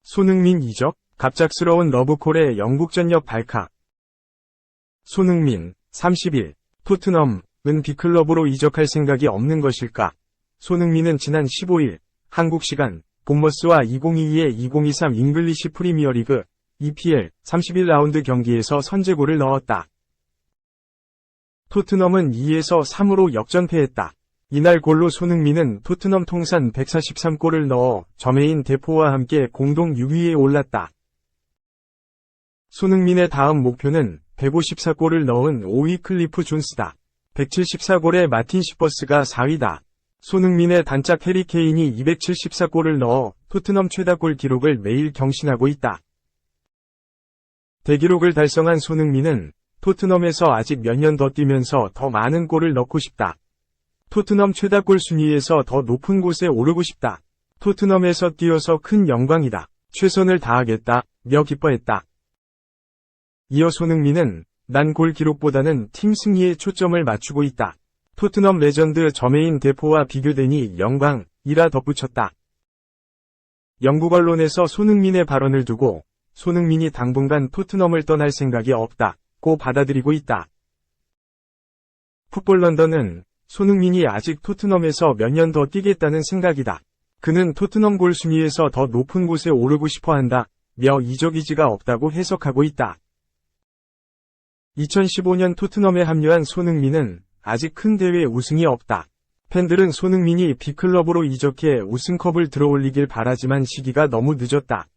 손흥민 이적, 갑작스러운 러브콜에 영국 전역 발칵. 손흥민, 30일, 토트넘은 빅클럽으로 이적할 생각이 없는 것일까? 손흥민은 지난 15일, 한국 시간, 본머스와 2022-2023 잉글리시 프리미어리그, EPL 31라운드 경기에서 선제골을 넣었다. 토트넘은 2에서 3으로 역전패했다. 이날 골로 손흥민은 토트넘 통산 143골을 넣어 저메인 데포와 함께 공동 6위에 올랐다. 손흥민의 다음 목표는 154골을 넣은 5위 클리프 존스다. 174골의 마틴 시퍼스가 4위다. 손흥민의 단짝 해리 케인이 274골을 넣어 토트넘 최다골 기록을 매일 경신하고 있다. 대기록을 달성한 손흥민은 토트넘에서 아직 몇 년 더 뛰면서 더 많은 골을 넣고 싶다. 토트넘 최다골 순위에서 더 높은 곳에 오르고 싶다. 토트넘에서 뛰어서 큰 영광이다. 최선을 다하겠다.며 기뻐했다. 이어 손흥민은 난 골 기록보다는 팀 승리에 초점을 맞추고 있다. 토트넘 레전드 저메인 데포와 비교되니 영광이라 덧붙였다. 영국 언론에서 손흥민의 발언을 두고 손흥민이 당분간 토트넘을 떠날 생각이 없다고 받아들이고 있다. 풋볼 런던은 손흥민이 아직 토트넘에서 몇 년 더 뛰겠다는 생각이다. 그는 토트넘 골 순위에서 더 높은 곳에 오르고 싶어 한다며 이적 의지가 없다고 해석하고 있다. 2015년 토트넘에 합류한 손흥민은 아직 큰 대회 우승이 없다. 팬들은 손흥민이 빅클럽으로 이적해 우승컵을 들어올리길 바라지만 시기가 너무 늦었다.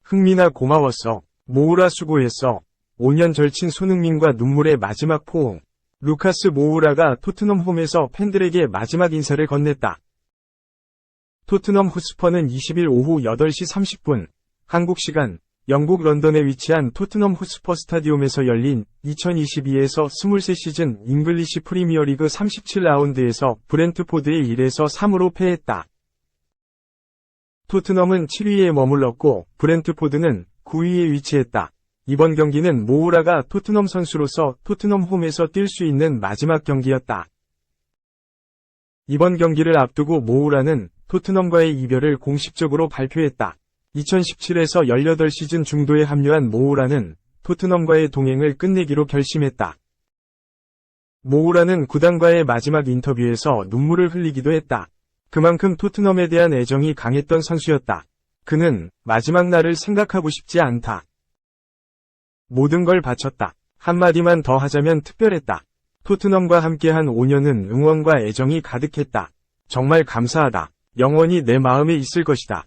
흥민아 고마웠어. 모우라 수고했어. 5년 절친 손흥민과 눈물의 마지막 포옹. 루카스 모우라가 토트넘 홈에서 팬들에게 마지막 인사를 건넸다. 토트넘 호스퍼는 20일 오후 8시 30분, 한국 시간, 영국 런던에 위치한 토트넘 호스퍼 스타디움에서 열린 2022에서 23 시즌 잉글리시 프리미어리그 37라운드에서 브렌트포드에 1에서 3으로 패했다. 토트넘은 7위에 머물렀고 브렌트포드는 9위에 위치했다. 이번 경기는 모우라가 토트넘 선수로서 토트넘 홈에서 뛸 수 있는 마지막 경기였다. 이번 경기를 앞두고 모우라는 토트넘과의 이별을 공식적으로 발표했다. 2017에서 18시즌 중도에 합류한 모우라는 토트넘과의 동행을 끝내기로 결심했다. 모우라는 구단과의 마지막 인터뷰에서 눈물을 흘리기도 했다. 그만큼 토트넘에 대한 애정이 강했던 선수였다. 그는 마지막 날을 생각하고 싶지 않다. 모든 걸 바쳤다. 한마디만 더 하자면 특별했다. 토트넘과 함께한 5년은 응원과 애정이 가득했다. 정말 감사하다. 영원히 내 마음에 있을 것이다.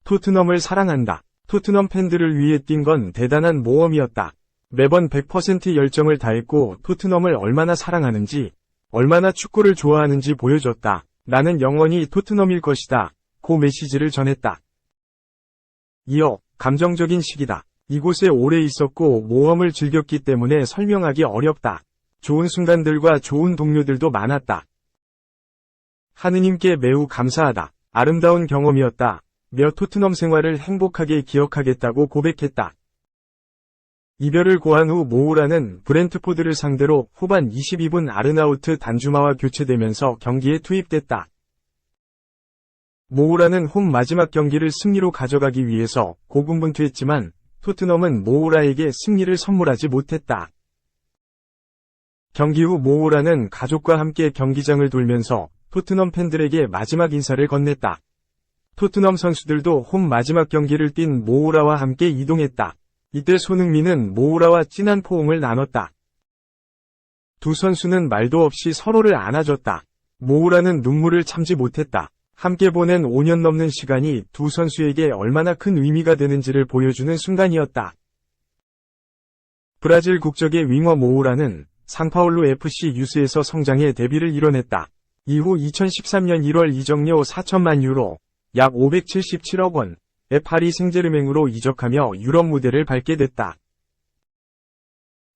토트넘을 사랑한다. 토트넘 팬들을 위해 뛴 건 대단한 모험이었다. 매번 100% 열정을 다했고 토트넘을 얼마나 사랑하는지, 얼마나 축구를 좋아하는지 보여줬다. 나는 영원히 토트넘일 것이다. 고 메시지를 전했다. 이어 감정적인 시기다. 이곳에 오래 있었고 모험을 즐겼기 때문에 설명하기 어렵다. 좋은 순간들과 좋은 동료들도 많았다. 하느님께 매우 감사하다. 아름다운 경험이었다. 며 토트넘 생활을 행복하게 기억하겠다고 고백했다. 이별을 고한 후 모우라는 브렌트포드를 상대로 후반 22분 아르나우트 단주마와 교체되면서 경기에 투입됐다. 모우라는 홈 마지막 경기를 승리로 가져가기 위해서 고군분투했지만 토트넘은 모우라에게 승리를 선물하지 못했다. 경기 후 모우라는 가족과 함께 경기장을 돌면서 토트넘 팬들에게 마지막 인사를 건넸다. 토트넘 선수들도 홈 마지막 경기를 뛴 모우라와 함께 이동했다. 이때 손흥민은 모우라와 진한 포옹을 나눴다. 두 선수는 말도 없이 서로를 안아줬다. 모우라는 눈물을 참지 못했다. 함께 보낸 5년 넘는 시간이 두 선수에게 얼마나 큰 의미가 되는지를 보여주는 순간이었다. 브라질 국적의 윙어 모우라는 상파울루 FC 유스에서 성장해 데뷔를 이뤄냈다. 이후 2013년 1월 이적료 4천만 유로, 약 577억 원의 파리 생제르맹으로 이적하며 유럽 무대를 밟게 됐다.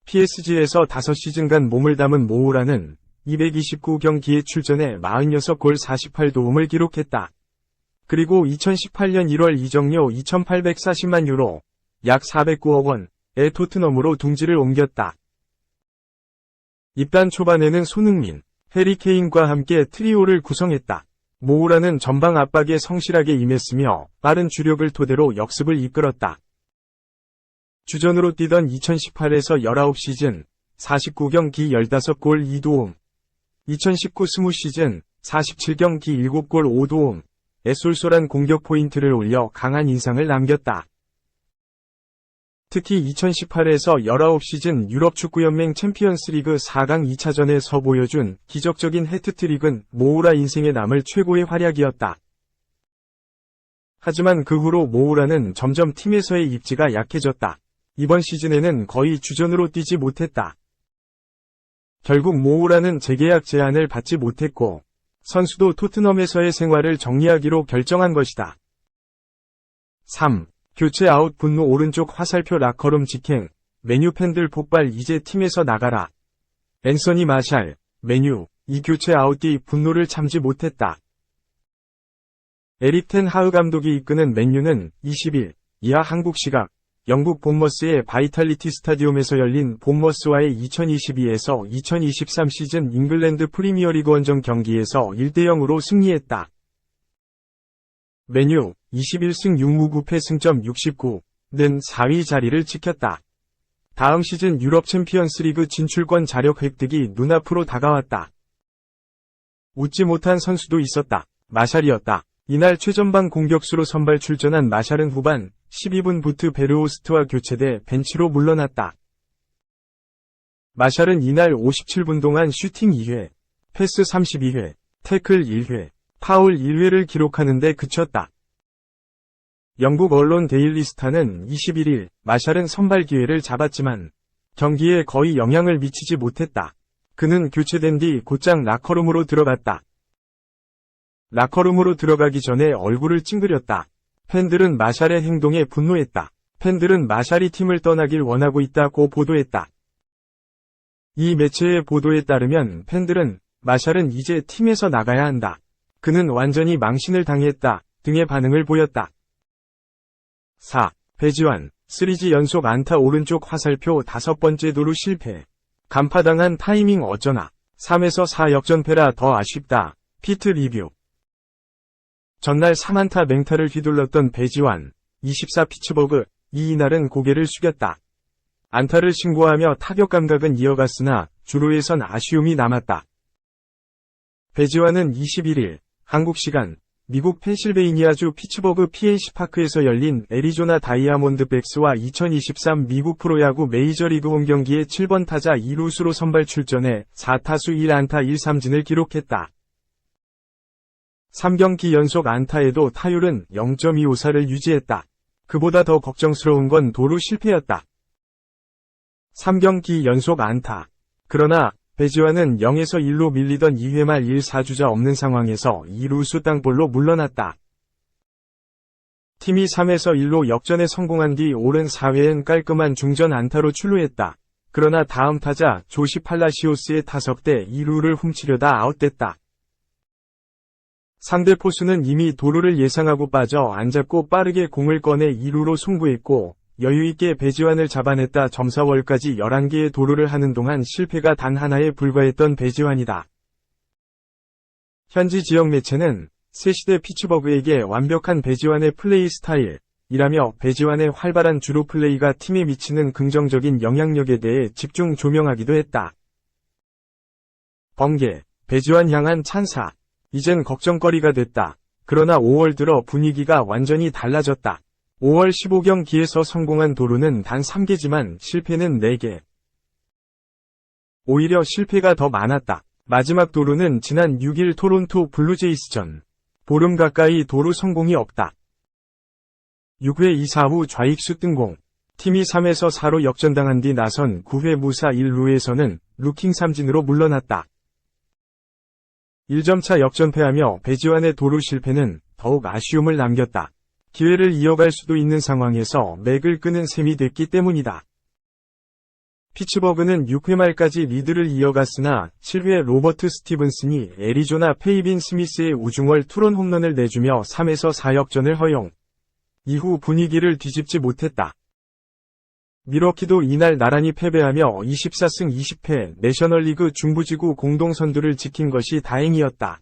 PSG에서 5시즌간 몸을 담은 모우라는 229경기에 출전해 46골 48도움을 기록했다. 그리고 2018년 1월 이적료 2,840만 유로, 약 409억 원의 토트넘으로 둥지를 옮겼다. 입단 초반에는 손흥민, 해리 케인과 함께 트리오를 구성했다. 모우라는 전방 압박에 성실하게 임했으며 빠른 주력을 토대로 역습을 이끌었다. 주전으로 뛰던 2018에서 19 시즌 49경기 15골 2도움, 2019-20 시즌 47경기 7골 5도움에 쏠쏠한 공격 포인트를 올려 강한 인상을 남겼다. 특히 2018에서 19 시즌 유럽축구연맹 챔피언스리그 4강 2차전에서 보여준 기적적인 해트트릭은 모우라 인생에 남을 최고의 활약이었다. 하지만 그 후로 모우라는 점점 팀에서의 입지가 약해졌다. 이번 시즌에는 거의 주전으로 뛰지 못했다. 결국 모우라는 재계약 제안을 받지 못했고 선수도 토트넘에서의 생활을 정리하기로 결정한 것이다. 3. 교체 아웃 분노 오른쪽 화살표 라커룸 직행, 메뉴 팬들 폭발 이제 팀에서 나가라. 앤서니 마샬, 메뉴, 이 교체 아웃 뒤 분노를 참지 못했다. 에릭 텐 하흐 감독이 이끄는 맨유는 20일 이하 한국 시각, 영국 본머스의 바이탈리티 스타디움에서 열린 본머스와의 2022에서 2023 시즌 잉글랜드 프리미어리그 원정 경기에서 1대0으로 승리했다. 맨유 21승 6무 9패 승점 69는 4위 자리를 지켰다. 다음 시즌 유럽 챔피언스리그 진출권 자력 획득이 눈앞으로 다가왔다. 웃지 못한 선수도 있었다. 마샬이었다. 이날 최전방 공격수로 선발 출전한 마샬은 후반 12분부터 베르호스트와 교체돼 벤치로 물러났다. 마샬은 이날 57분 동안 슈팅 2회, 패스 32회, 태클 1회, 파울 1회를 기록하는 데 그쳤다. 영국 언론 데일리 스타는 21일 마샬은 선발 기회를 잡았지만 경기에 거의 영향을 미치지 못했다. 그는 교체된 뒤 곧장 라커룸으로 들어갔다. 라커룸으로 들어가기 전에 얼굴을 찡그렸다. 팬들은 마샬의 행동에 분노했다. 팬들은 마샬이 팀을 떠나길 원하고 있다고 보도했다. 이 매체의 보도에 따르면 팬들은 마샬은 이제 팀에서 나가야 한다. 그는 완전히 망신을 당했다 등의 반응을 보였다. 4. 배지환, 3G 연속 안타 오른쪽 화살표 5번째 도루 실패. 간파당한 타이밍 어쩌나. 3에서 4 역전패라 더 아쉽다. 피트 리뷰. 전날 3안타 맹타를 휘둘렀던 배지환, 24 피츠버그, 이날은 고개를 숙였다. 안타를 신고하며 타격 감각은 이어갔으나 주루에선 아쉬움이 남았다. 배지환은 21일 한국 시간 미국 펜실베이니아주 피츠버그 PNC 파크에서 열린 애리조나 다이아몬드백스와 2023 미국 프로야구 메이저리그 홈경기에 7번 타자 2루수로 선발 출전해 4타수 1안타 1삼진을 기록했다. 3경기 연속 안타에도 타율은 0.254를 유지했다. 그보다 더 걱정스러운 건 도루 실패였다. 3경기 연속 안타. 그러나 배지환은 0에서 1로 밀리던 2회 말 1사주자 없는 상황에서 2루수 땅볼로 물러났다. 팀이 3에서 1로 역전에 성공한 뒤 오른 4회엔 깔끔한 중전 안타로 출루했다. 그러나 다음 타자 조시 팔라시오스의 타석 때 2루를 훔치려다 아웃됐다. 상대 포수는 이미 도루를 예상하고 빠져 안 잡고 빠르게 공을 꺼내 2루로 송구했고 여유있게 배지환을 잡아냈다. 점사월까지 11개의 도루를 하는 동안 실패가 단 하나에 불과했던 배지환이다. 현지 지역 매체는 새 시대 피츠버그에게 완벽한 배지환의 플레이 스타일이라며 배지환의 활발한 주루 플레이가 팀에 미치는 긍정적인 영향력에 대해 집중 조명하기도 했다. 번개, 배지환 향한 찬사. 이젠 걱정거리가 됐다. 그러나 5월 들어 분위기가 완전히 달라졌다. 5월 15경기에서 성공한 도루는 단 3개지만 실패는 4개. 오히려 실패가 더 많았다. 마지막 도루는 지난 6일 토론토 블루제이스전. 보름 가까이 도루 성공이 없다. 6회 2사 후 좌익수 뜬공. 팀이 3에서 4로 역전당한 뒤 나선 9회 무사 1루에서는 루킹 삼진으로 물러났다. 1점차 역전패하며 배지환의 도루 실패는 더욱 아쉬움을 남겼다. 기회를 이어갈 수도 있는 상황에서 맥을 끄는 셈이 됐기 때문이다. 피츠버그는 6회 말까지 리드를 이어갔으나 7회 로버트 스티븐슨이 애리조나 페이빈 스미스의 우중월 투런 홈런을 내주며 3에서 4 역전을 허용. 이후 분위기를 뒤집지 못했다. 밀워키도 이날 나란히 패배하며 24승 20패 내셔널리그 중부지구 공동선두를 지킨 것이 다행이었다.